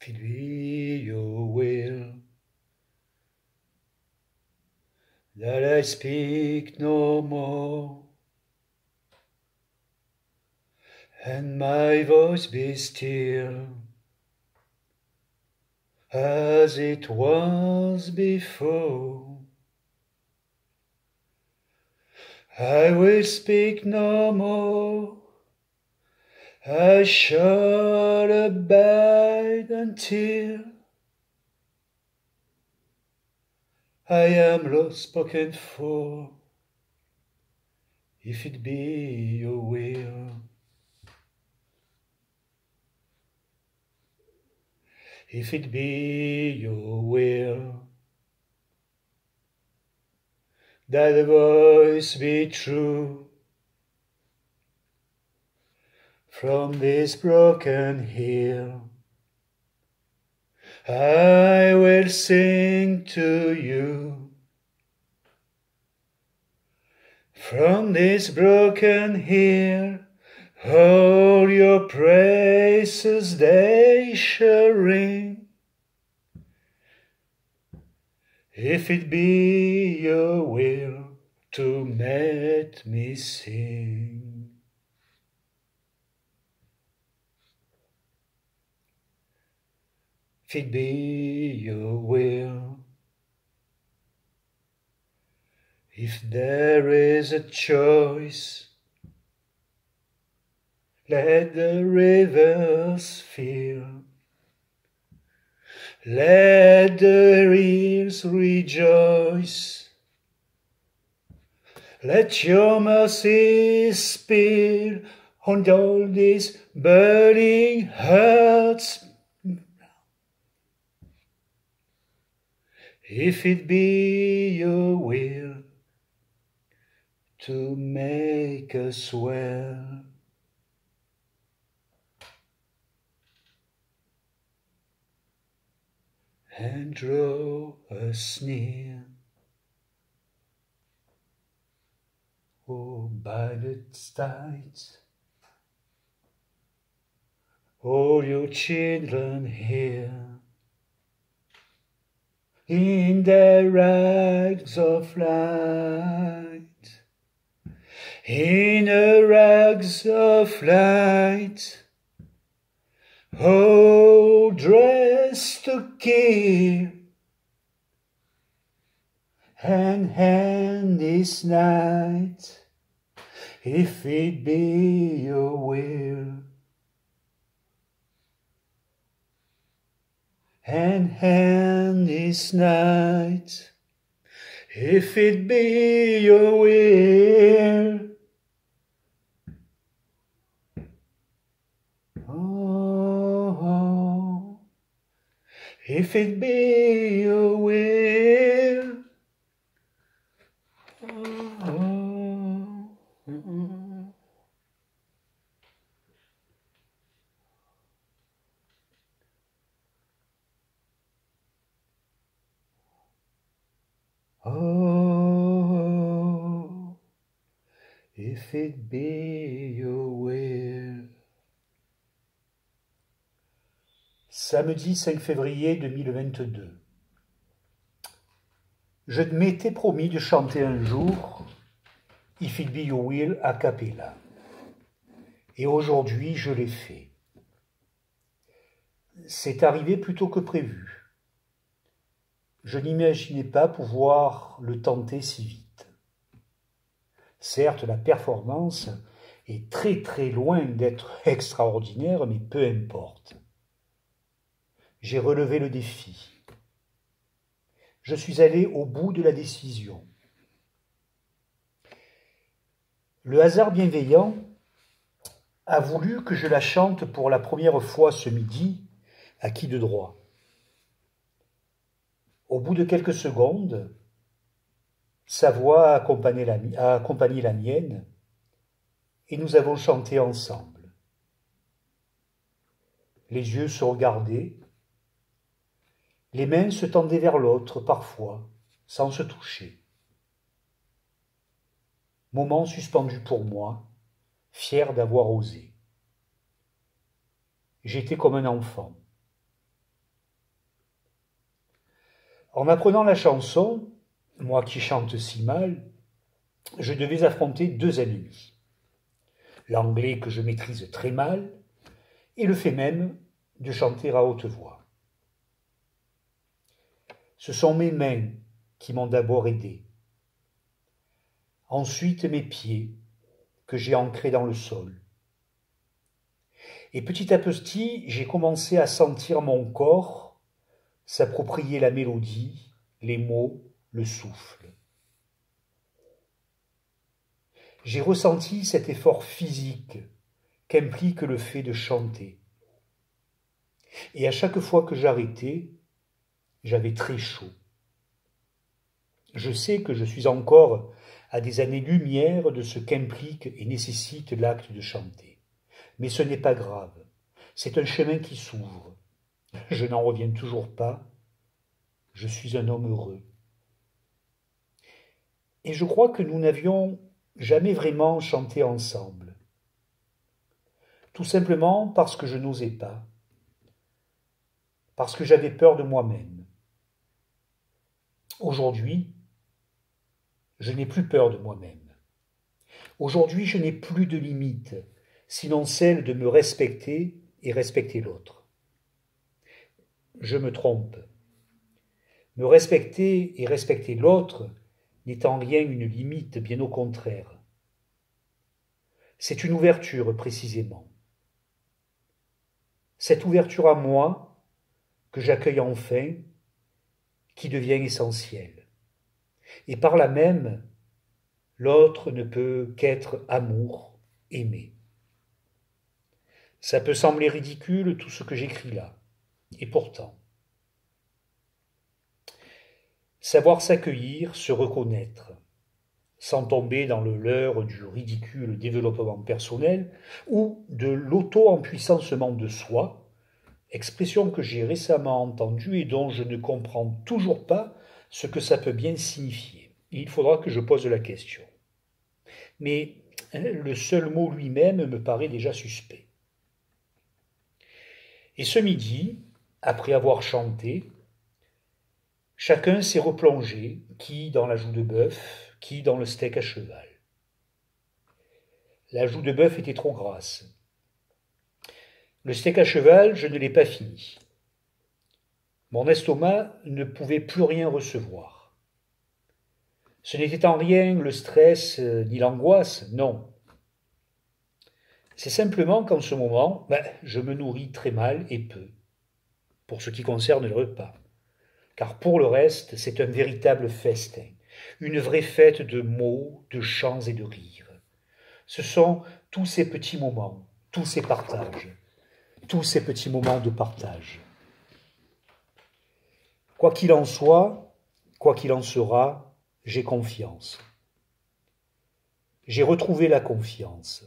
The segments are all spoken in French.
If it be your will that I speak no more, and my voice be still, as it was before, I will speak no more. I shall abide until I am lost spoken for, if it be your will. If it be your will, that the voice be true, from this broken hill, I will sing to you. From this broken hill, all your praises they shall ring. If it be your will to make me sing. If it be your will, if there is a choice, let the rivers fill, let the hills rejoice, let your mercy spill on all these burning hearts. If it be your will to make us well, and draw us near, oh, by the tides, all your children here, in their rags of light, in the rags of light, oh, dressed to kill, and hand this night, if it be your will, and hand this night, if it be your will. Oh, if it be your will. Oh, if it be your will. Samedi 5 février 2022. Je m'étais promis de chanter un jour If it be your will a cappella. Et aujourd'hui, je l'ai fait. C'est arrivé plus tôt que prévu. Je n'imaginais pas pouvoir le tenter si vite. Certes, la performance est très très loin d'être extraordinaire, mais peu importe. J'ai relevé le défi. Je suis allé au bout de la décision. Le hasard bienveillant a voulu que je la chante pour la première fois ce midi, à qui de droit. Au bout de quelques secondes, sa voix a accompagné la mienne, et nous avons chanté ensemble. Les yeux se regardaient, les mains se tendaient vers l'autre parfois, sans se toucher. Moment suspendu pour moi, fier d'avoir osé. J'étais comme un enfant. En apprenant la chanson, moi qui chante si mal, je devais affronter deux ennemis. L'anglais que je maîtrise très mal et le fait même de chanter à haute voix. Ce sont mes mains qui m'ont d'abord aidé, ensuite mes pieds que j'ai ancrés dans le sol. Et petit à petit, j'ai commencé à sentir mon corps s'approprier la mélodie, les mots, le souffle. J'ai ressenti cet effort physique qu'implique le fait de chanter. Et à chaque fois que j'arrêtais, j'avais très chaud. Je sais que je suis encore à des années-lumière de ce qu'implique et nécessite l'acte de chanter. Mais ce n'est pas grave. C'est un chemin qui s'ouvre. Je n'en reviens toujours pas. Je suis un homme heureux. Et je crois que nous n'avions jamais vraiment chanté ensemble. Tout simplement parce que je n'osais pas. Parce que j'avais peur de moi-même. Aujourd'hui, je n'ai plus peur de moi-même. Aujourd'hui, je n'ai plus de limites, sinon celle de me respecter et respecter l'autre. Je me trompe. Me respecter et respecter l'autre n'est en rien une limite, bien au contraire. C'est une ouverture, précisément. Cette ouverture à moi, que j'accueille enfin, qui devient essentielle. Et par là même, l'autre ne peut qu'être amour, aimé. Ça peut sembler ridicule tout ce que j'écris là, et pourtant. Savoir s'accueillir, se reconnaître, sans tomber dans le leurre du ridicule développement personnel ou de l'auto-empuissancement de soi, expression que j'ai récemment entendue et dont je ne comprends toujours pas ce que ça peut bien signifier. Il faudra que je pose la question. Mais le seul mot lui-même me paraît déjà suspect. Et ce midi, après avoir chanté, chacun s'est replongé, qui dans la joue de bœuf, qui dans le steak à cheval. La joue de bœuf était trop grasse. Le steak à cheval, je ne l'ai pas fini. Mon estomac ne pouvait plus rien recevoir. Ce n'était en rien le stress ni l'angoisse, non. C'est simplement qu'en ce moment, je me nourris très mal et peu, pour ce qui concerne le repas. Car pour le reste, c'est un véritable festin, une vraie fête de mots, de chants et de rires. Ce sont tous ces petits moments, tous ces partages, tous ces petits moments de partage. Quoi qu'il en soit, quoi qu'il en sera, j'ai confiance. J'ai retrouvé la confiance.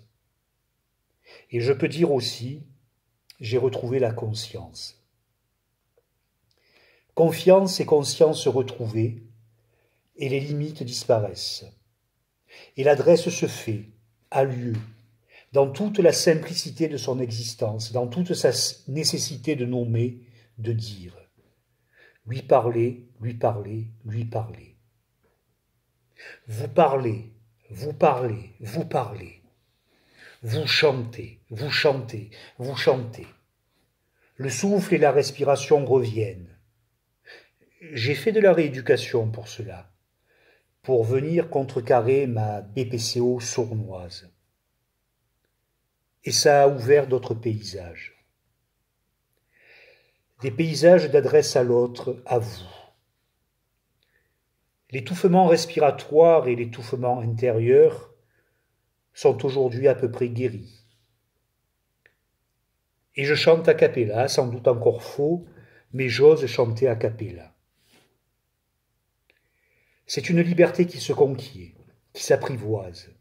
Et je peux dire aussi, j'ai retrouvé la conscience. Confiance et conscience retrouvées, et les limites disparaissent. Et l'adresse se fait, a lieu, dans toute la simplicité de son existence, dans toute sa nécessité de nommer, de dire. Lui parler, lui parler, lui parler. Vous parlez, vous parlez, vous parlez. Vous chantez, vous chantez, vous chantez. Le souffle et la respiration reviennent. J'ai fait de la rééducation pour cela, pour venir contrecarrer ma BPCO sournoise. Et ça a ouvert d'autres paysages. Des paysages d'adresse à l'autre, à vous. L'étouffement respiratoire et l'étouffement intérieur sont aujourd'hui à peu près guéris. Et je chante a cappella, sans doute encore faux, mais j'ose chanter a cappella. C'est une liberté qui se conquiert, qui s'apprivoise.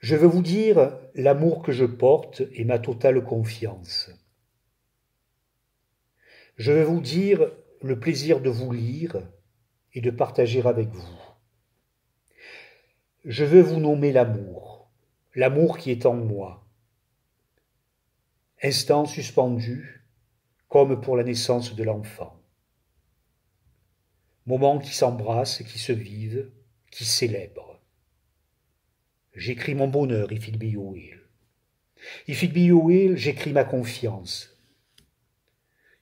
Je veux vous dire l'amour que je porte et ma totale confiance. Je veux vous dire le plaisir de vous lire et de partager avec vous. Je veux vous nommer l'amour qui est en moi. Instant suspendu, comme pour la naissance de l'enfant. Moments qui s'embrassent, qui se vivent, qui célèbrent. J'écris mon bonheur, if it be your will. If it be your will, j'écris ma confiance.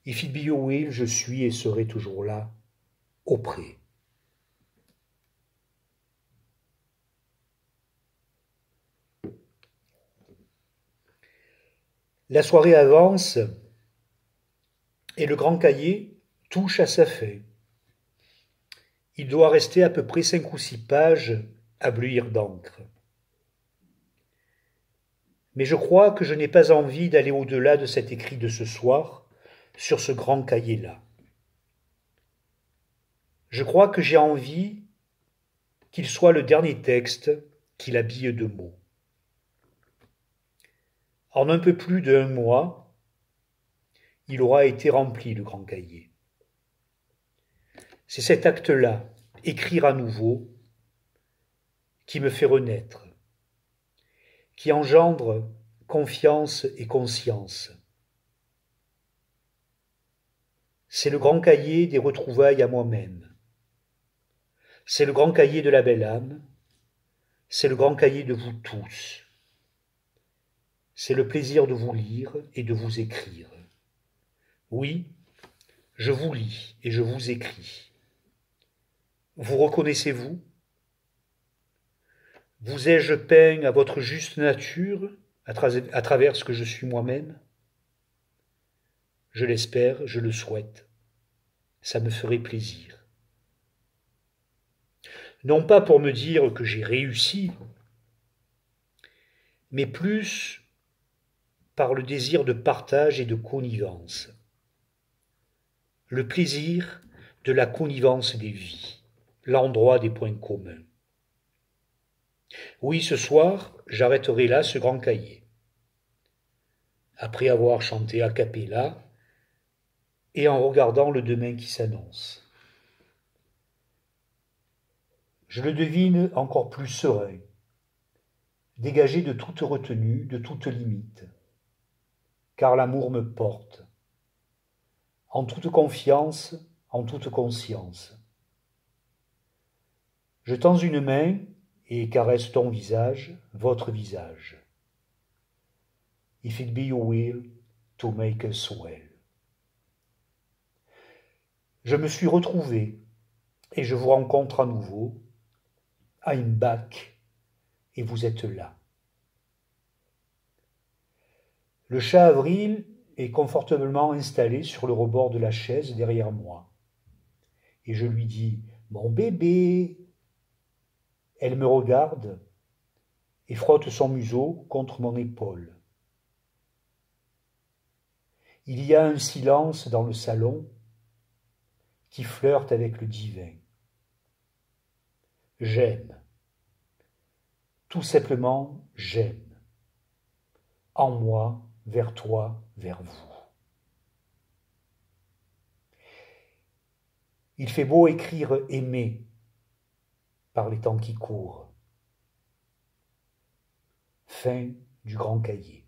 If it be your will, je suis et serai toujours là, auprès. La soirée avance et le grand cahier touche à sa fin. Il doit rester à peu près 5 ou 6 pages à bleuir d'encre. Mais je crois que je n'ai pas envie d'aller au-delà de cet écrit de ce soir sur ce grand cahier-là. Je crois que j'ai envie qu'il soit le dernier texte qui l'habille de mots. En un peu plus d'1 mois, il aura été rempli, le grand cahier. C'est cet acte-là, écrire à nouveau, qui me fait renaître, qui engendre confiance et conscience. C'est le grand cahier des retrouvailles à moi-même. C'est le grand cahier de la belle âme. C'est le grand cahier de vous tous. C'est le plaisir de vous lire et de vous écrire. Oui, je vous lis et je vous écris. Vous reconnaissez-vous? Vous ai-je peint à votre juste nature à travers ce que je suis moi-même? Je l'espère, je le souhaite. Ça me ferait plaisir. Non pas pour me dire que j'ai réussi, mais plus par le désir de partage et de connivence. Le plaisir de la connivence des vies, l'endroit des points communs. Oui, ce soir, j'arrêterai là ce grand cahier. Après avoir chanté a cappella et en regardant le demain qui s'annonce. Je le devine encore plus serein, dégagé de toute retenue, de toute limite, car l'amour me porte, en toute confiance, en toute conscience. Je tends une main et caresse ton visage, votre visage. If it be your will to make us well. Je me suis retrouvé et je vous rencontre à nouveau. I'm back et vous êtes là. Le chat Avril est confortablement installé sur le rebord de la chaise derrière moi. Et je lui dis « Mon bébé !» Elle me regarde et frotte son museau contre mon épaule. Il y a un silence dans le salon qui flirte avec le divin. J'aime. Tout simplement, j'aime. En moi, vers toi, vers vous. Il fait beau écrire aimer par les temps qui courent. Fin du grand cahier.